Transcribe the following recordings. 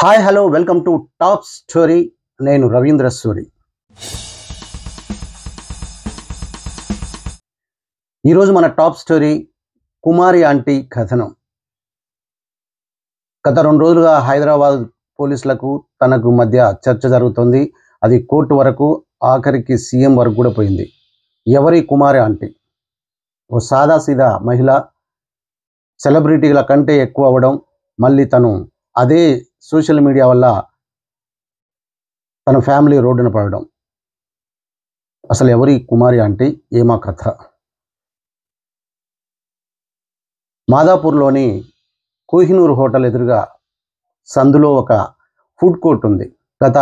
Hi hello welcome to top story. నేను రవీంద్ర సూరి. ఈరోజు మన టాప్ స్టోరీ కుమారి ఆంటీ కథనం. గత 2 రోజులుగా హైదరాబాద్ పోలీసులకు తనకు మధ్య చర్చ జరుగుతుంది. అది కోర్టు వరకు, ఆఖరికి సీఎం వరకు కూడా పోయింది. ఎవరి కుమారి ఆంటీ? ఓ సాదాసీదా మహిళ, సెలబ్రిటీల కంటే ఎక్కువ అవ్వడం, మళ్ళీ తను అదే సోషల్ మీడియా వల్ల తన ఫ్యామిలీ రోడ్డున పడడం. అసలు ఎవరి కుమారి ఆంటీ? ఏమా కథ? మాదాపూర్లోని కోహినూర్ హోటల్ ఎదురుగా సందులో ఒక ఫుడ్ కోర్ట్ ఉంది. గత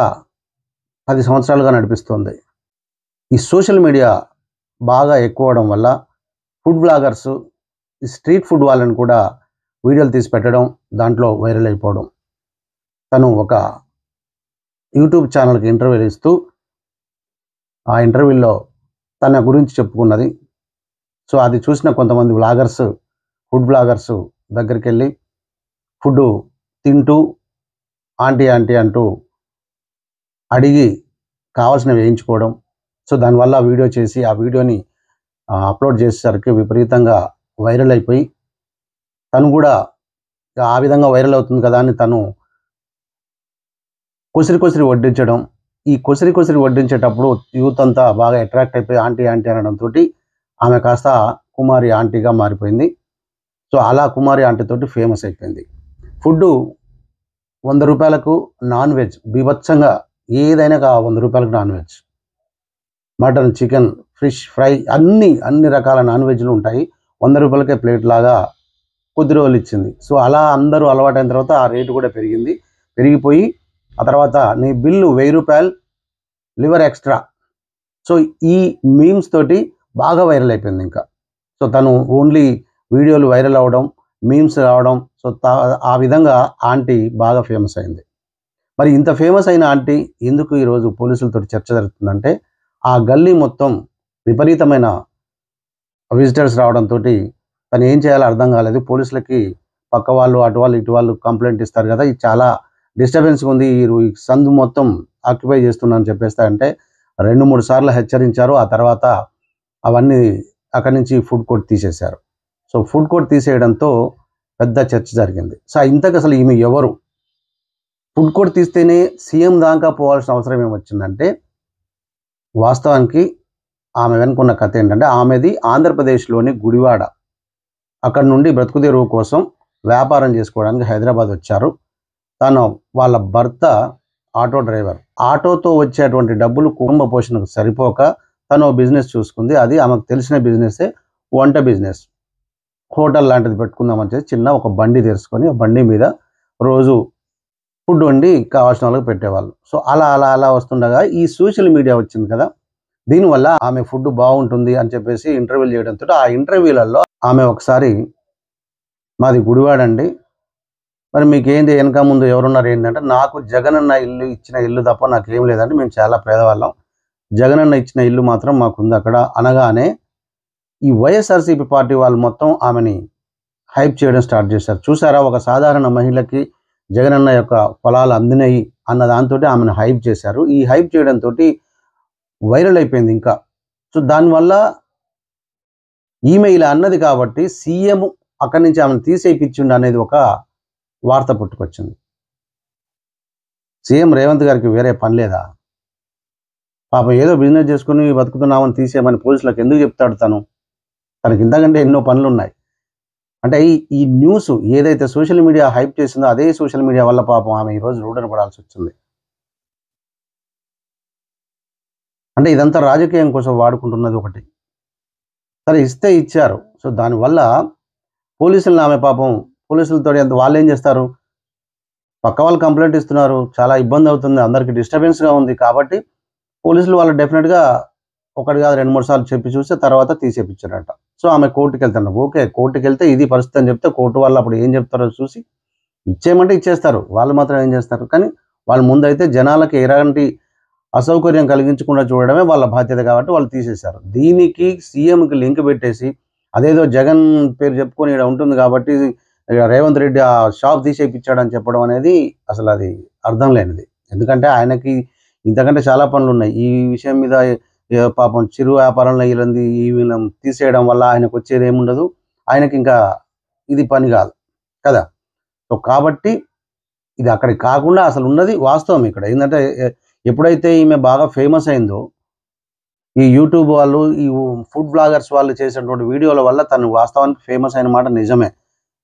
10 సంవత్సరాలుగా నడిపిస్తోంది. ఈ సోషల్ మీడియా బాగా ఎక్కువ అవడం వల్ల ఫుడ్ బ్లాగర్స్, ఈ స్ట్రీట్ ఫుడ్ వాళ్ళని కూడా వీడియోలు తీసి పెట్టడం, దాంట్లో వైరల్ అయిపోవడం. తను ఒక యూట్యూబ్ ఛానల్కి ఇంటర్వ్యూలు ఇస్తూ ఆ ఇంటర్వ్యూలో తన గురించి చెప్పుకున్నది. సో అది చూసిన కొంతమంది బ్లాగర్స్, ఫుడ్ బ్లాగర్స్ దగ్గరికి వెళ్ళి ఫుడ్ తింటూ ఆంటీ ఆంటీ అంటూ అడిగి కావాల్సినవి వేయించుకోవడం. సో దానివల్ల వీడియో చేసి ఆ వీడియోని అప్లోడ్ చేసేసరికి విపరీతంగా వైరల్ అయిపోయి, తను కూడా ఆ విధంగా వైరల్ అవుతుంది కదా అని తను కొసిరి వడ్డించడం. ఈ కొసిరి వడ్డించేటప్పుడు యూత్ అంతా బాగా అట్రాక్ట్ అయిపోయి ఆంటీ ఆంటీ అనడంతో ఆమె కాస్త కుమారి ఆంటీగా మారిపోయింది. సో అలా కుమారి ఆంటీ తోటి ఫేమస్ అయిపోయింది. ఫుడ్ 100 రూపాయలకు నాన్ వెజ్, బీభత్సంగా ఏదైనా 100 రూపాయలకు non veg, mutton, chicken, fish fry, అన్ని రకాల నాన్ వెజ్లు ఉంటాయి. 100 రూపాయలకే ప్లేట్ లాగా కొద్ది రోజులు ఇచ్చింది. సో అలా అందరూ అలవాటైన తర్వాత ఆ రేటు కూడా పెరిగిపోయి ఆ తర్వాత నీ బిల్లు 1000 రూపాయలు, లివర్ ఎక్స్ట్రా. సో ఈ మీమ్స్ తోటి బాగా వైరల్ అయిపోయింది ఇంకా. సో తను ఓన్లీ వీడియోలు వైరల్ అవ్వడం, మీమ్స్ రావడం. సో ఆ విధంగా ఆంటీ బాగా ఫేమస్ అయింది. మరి ఇంత ఫేమస్ అయిన ఆంటీ ఎందుకు ఈరోజు పోలీసులతో చర్చ జరుగుతుందంటే, ఆ గల్లీ మొత్తం విపరీతమైన విజిటర్స్ రావడంతో తను ఏం చేయాలో అర్థం కాలేదు. పోలీసులకి పక్క వాళ్ళు, అటు వాళ్ళు, ఇటు వాళ్ళు కంప్లైంట్ ఇస్తారు కదా, ఇది చాలా డిస్టర్బెన్స్గా ఉంది, ఈ సందు మొత్తం ఆక్యుపై చేస్తున్నా అని చెప్పేస్తారంటే 2-3 సార్లు హెచ్చరించారు. ఆ తర్వాత అవన్నీ అక్కడి నుంచి ఫుడ్ కోర్ట్ తీసేశారు. సో ఫుడ్ కోర్ట్ తీసేయడంతో పెద్ద చర్చ జరిగింది. సో ఇంతకు అసలు ఈమె ఎవరు? ఫుడ్ కోర్ట్ తీస్తేనే సీఎం దాకా పోవాల్సిన అవసరం ఏమొచ్చిందంటే, వాస్తవానికి ఆమె వెనుకున్న కథ ఏంటంటే, ఆమెది ఆంధ్రప్రదేశ్లోని గుడివాడ. అక్కడ నుండి బ్రతుకుదెరువు కోసం వ్యాపారం చేసుకోవడానికి హైదరాబాద్ వచ్చారు. తను వాళ్ళ భర్త ఆటో డ్రైవర్. ఆటోతో వచ్చేటువంటి డబ్బులు కుటుంబ పోషణకు సరిపోక తను బిజినెస్ చూసుకుంది. అది ఆమెకు తెలిసిన బిజినెసే, వంట బిజినెస్. హోటల్ లాంటిది పెట్టుకుందామని చెప్పి చిన్న ఒక బండి తెరుచుకొని ఆ బండి మీద రోజు ఫుడ్ వండి కావాల్సిన వాళ్ళకి పెట్టేవాళ్ళు. సో అలా వస్తుండగా ఈ సోషల్ మీడియా వచ్చింది కదా, దీనివల్ల ఆమె ఫుడ్ బాగుంటుంది అని చెప్పేసి ఇంటర్వ్యూలు చేయడంతో ఆ ఇంటర్వ్యూలలో ఆమె ఒకసారి, మాది గుడివాడండి, మరి మీకేంది వెనక ముందు ఎవరున్నారు ఏంటంటే, నాకు జగనన్న ఇచ్చిన ఇల్లు తప్ప నాకేం లేదంటే, మేము చాలా పేదవాళ్ళం, జగనన్న ఇచ్చిన ఇల్లు మాత్రం మాకుంది అక్కడ అనగానే ఈ వైఎస్ఆర్సీపీ పార్టీ వాళ్ళు మొత్తం ఆమెని హైప్ చేయడం స్టార్ట్ చేశారు. చూసారా, ఒక సాధారణ మహిళకి జగనన్న యొక్క పొలాలు అందినాయి అన్న దాంతో ఆమెను హైప్ చేశారు. ఈ హైప్ చేయడంతో వైరల్ అయిపోయింది ఇంకా. సో దానివల్ల ఈమె ఇలా అన్నది కాబట్టి సీఎం అక్కడి నుంచి ఆమెను తీసేయిపించిండు అనేది ఒక వార్త పుట్టుకొచ్చింది. సీఎం రేవంత్ గారికి వేరే పని లేదా? పాపం ఏదో బిజినెస్ చేసుకుని బతుకుతున్నామని తీసేయమని పోలీసులకు ఎందుకు చెప్తాడు? తనకి ఇంతకంటే ఎన్నో పనులు ఉన్నాయి. అంటే ఈ న్యూస్ ఏదైతే సోషల్ మీడియా హైప్ చేసిందో అదే సోషల్ మీడియా వల్ల పాపం ఆమె ఈరోజు రోడ్డున పడాల్సి వచ్చింది. అంటే ఇదంతా రాజకీయం కోసం వాడుకుంటున్నది ఒకటి. సరే, ఇస్తే ఇచ్చారు. సో దానివల్ల పోలీసులను ఆమె పాపం, పోలీసులతో వాళ్ళు ఏం చేస్తారు, పక్క వాళ్ళు కంప్లైంట్ ఇస్తున్నారు, చాలా ఇబ్బంది అవుతుంది, అందరికీ డిస్టర్బెన్స్గా ఉంది కాబట్టి పోలీసులు వాళ్ళు డెఫినెట్గా ఒకటి కాదు 2-3 సార్లు చెప్పి చూస్తే తర్వాత తీసేపించారట. సో ఆమె కోర్టుకి వెళ్తాను. ఓకే, కోర్టుకి వెళ్తే ఇది పరిస్థితి అని చెప్తే కోర్టు వాళ్ళు అప్పుడు ఏం చెప్తారో చూసి ఇచ్చేయమంటే ఇచ్చేస్తారు. వాళ్ళు మాత్రం ఏం చేస్తారు, కానీ వాళ్ళ ముందైతే జనాలకి ఎలాంటి అసౌకర్యం కలిగించకుండా చూడడమే వాళ్ళ బాధ్యత కాబట్టి వాళ్ళు తీసేశారు. దీనికి సీఎంకి లింక్ పెట్టేసి అదేదో జగన్ పేరు చెప్పుకొని ఇక్కడ ఉంటుంది కాబట్టి రేవంత్ రెడ్డి ఆ షాప్ తీసేపిచ్చాడని చెప్పడం అనేది అసలు అది అర్థం లేనిది. ఎందుకంటే ఆయనకి ఇంతకంటే చాలా పనులు ఉన్నాయి. ఈ విషయం మీద పాపం చిరు వ్యాపారంలో వీళ్ళని తీసేయడం వల్ల ఆయనకు వచ్చేది ఏముండదు. ఆయనకి ఇంకా ఇది పని కాదు కదా. సో కాబట్టి ఇది అక్కడికి కాకుండా అసలు ఉన్నది వాస్తవం ఇక్కడ ఏంటంటే, ఎప్పుడైతే ఈమె బాగా ఫేమస్ అయిందో, ఈ యూట్యూబ్ వాళ్ళు, ఈ ఫుడ్ బ్లాగర్స్ వాళ్ళు చేసినటువంటి వీడియోల వల్ల తను వాస్తవానికి ఫేమస్ అయిన మాట నిజమే.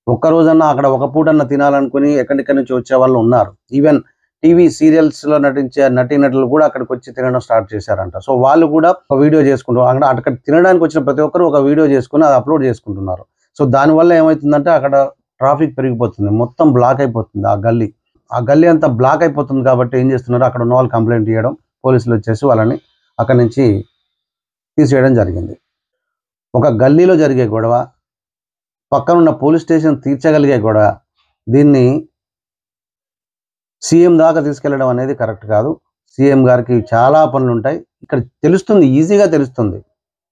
ఒక్కరోజన్నా అక్కడ ఒక పూటన్నా తినాలనుకుని ఎక్కడెక్కడి నుంచి వచ్చే వాళ్ళు ఉన్నారు. ఈవెన్ టీవీ సీరియల్స్లో నటించే నటీనటులు కూడా అక్కడికి వచ్చి తినడం స్టార్ట్ చేశారంట. సో వాళ్ళు కూడా ఒక వీడియో చేసుకుంటారు. అక్కడ తినడానికి వచ్చిన ప్రతి ఒక్కరు ఒక వీడియో చేసుకుని అది అప్లోడ్ చేసుకుంటున్నారు. సో దానివల్ల ఏమవుతుందంటే అక్కడ ట్రాఫిక్ పెరిగిపోతుంది, మొత్తం బ్లాక్ అయిపోతుంది. ఆ గల్లీ అంతా బ్లాక్ అయిపోతుంది. కాబట్టి ఏం చేస్తున్నారు, అక్కడ ఉన్న వాళ్ళు కంప్లైంట్ ఇవ్వడం, పోలీసులు వచ్చేసి వాళ్ళని అక్కడి నుంచి తీసేయడం జరిగింది. ఒక గల్లీలో జరిగే గొడవ, పక్కనున్న పోలీస్ స్టేషన్ తీర్చగలిగే గొడవ, దీన్ని సీఎం దాకా తీసుకెళ్లడం అనేది కరెక్ట్ కాదు. సీఎం గారికి చాలా పనులు ఉంటాయి. ఇక్కడ తెలుస్తుంది, ఈజీగా తెలుస్తుంది.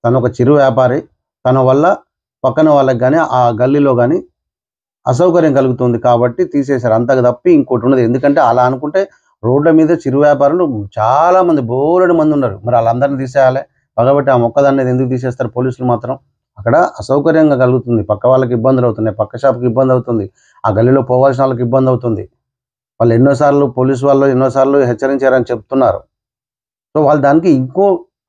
తను ఒక చిరు వ్యాపారి, తన వల్ల పక్కన వాళ్ళకి కానీ ఆ గల్లీలో కానీ అసౌకర్యం కలుగుతుంది కాబట్టి తీసేశారు. అంతకు తప్పి ఇంకోటి ఉన్నది. ఎందుకంటే అలా అనుకుంటే రోడ్ల మీద చిరు వ్యాపారులు చాలా మంది, బోలెడు మంది ఉన్నారు. మరి వాళ్ళందరినీ తీసేయాలి. పగబట్టి ఆ మొక్కదాన్ని ఎందుకు తీసేస్తారు పోలీసులు మాత్రం? అక్కడ అసౌకర్యంగా కలుగుతుంది, పక్క వాళ్ళకి ఇబ్బందులు అవుతున్నాయి, పక్క షాప్కి ఇబ్బంది అవుతుంది, ఆ గల్లీలో పోవాల్సిన వాళ్ళకి ఇబ్బంది అవుతుంది. వాళ్ళు ఎన్నోసార్లు పోలీసు వాళ్ళు ఎన్నోసార్లు హెచ్చరించారని చెప్తున్నారు. సో వాళ్ళు దానికి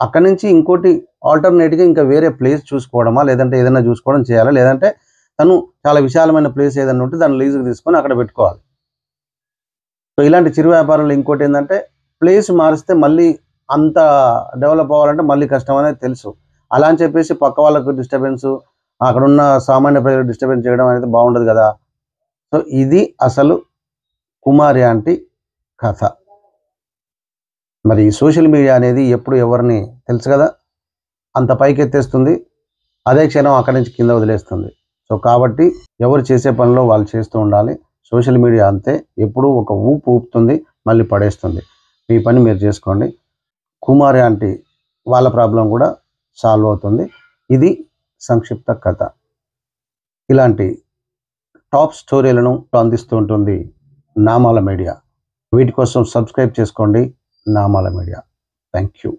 అక్కడి నుంచి ఇంకోటి ఆల్టర్నేట్గా ఇంకా వేరే ప్లేస్ చూసుకోవడమా, లేదంటే ఏదైనా చూసుకోవడం చేయాలా, లేదంటే తను చాలా విశాలమైన ప్లేస్ ఏదైనా ఉంటే దాన్ని లీజుకి తీసుకొని అక్కడ పెట్టుకోవాలి. సో ఇలాంటి చిరు వ్యాపారంలో ఇంకోటి ఏంటంటే, ప్లేస్ మారిస్తే మళ్ళీ అంత డెవలప్ అవ్వాలంటే మళ్ళీ కష్టం అనేది తెలుసు. అలా అని చెప్పేసి పక్క వాళ్ళకు డిస్టర్బెన్స్, అక్కడున్న సామాన్య ప్రజలకు డిస్టర్బెన్స్ చేయడం అనేది బాగుండదు కదా. సో ఇది అసలు కుమారి ఆంటీ కథ. మరి సోషల్ మీడియా అనేది ఎప్పుడు ఎవరిని తెలుసు కదా, అంత పైకి ఎత్తేస్తుంది, అదే క్షణం అక్కడి నుంచి కింద వదిలేస్తుంది. సో కాబట్టి ఎవరు చేసే పనిలో వాళ్ళు చేస్తూ ఉండాలి. సోషల్ మీడియా అంతే, ఎప్పుడూ ఒక ఊపుతుంది, మళ్ళీ పడేస్తుంది. మీ పని మీరు చేసుకోండి. కుమారి ఆంటీ వాళ్ళ ప్రాబ్లం కూడా సాల్వ్ అవుతుంది. ఇది సంక్షిప్త కథ. ఇలాంటి టాప్ స్టోరీలను అందిస్తూ ఉంటుంది నామాల మీడియా. వీటి కోసం సబ్స్క్రైబ్ చేసుకోండి నామాల మీడియా. Thank you.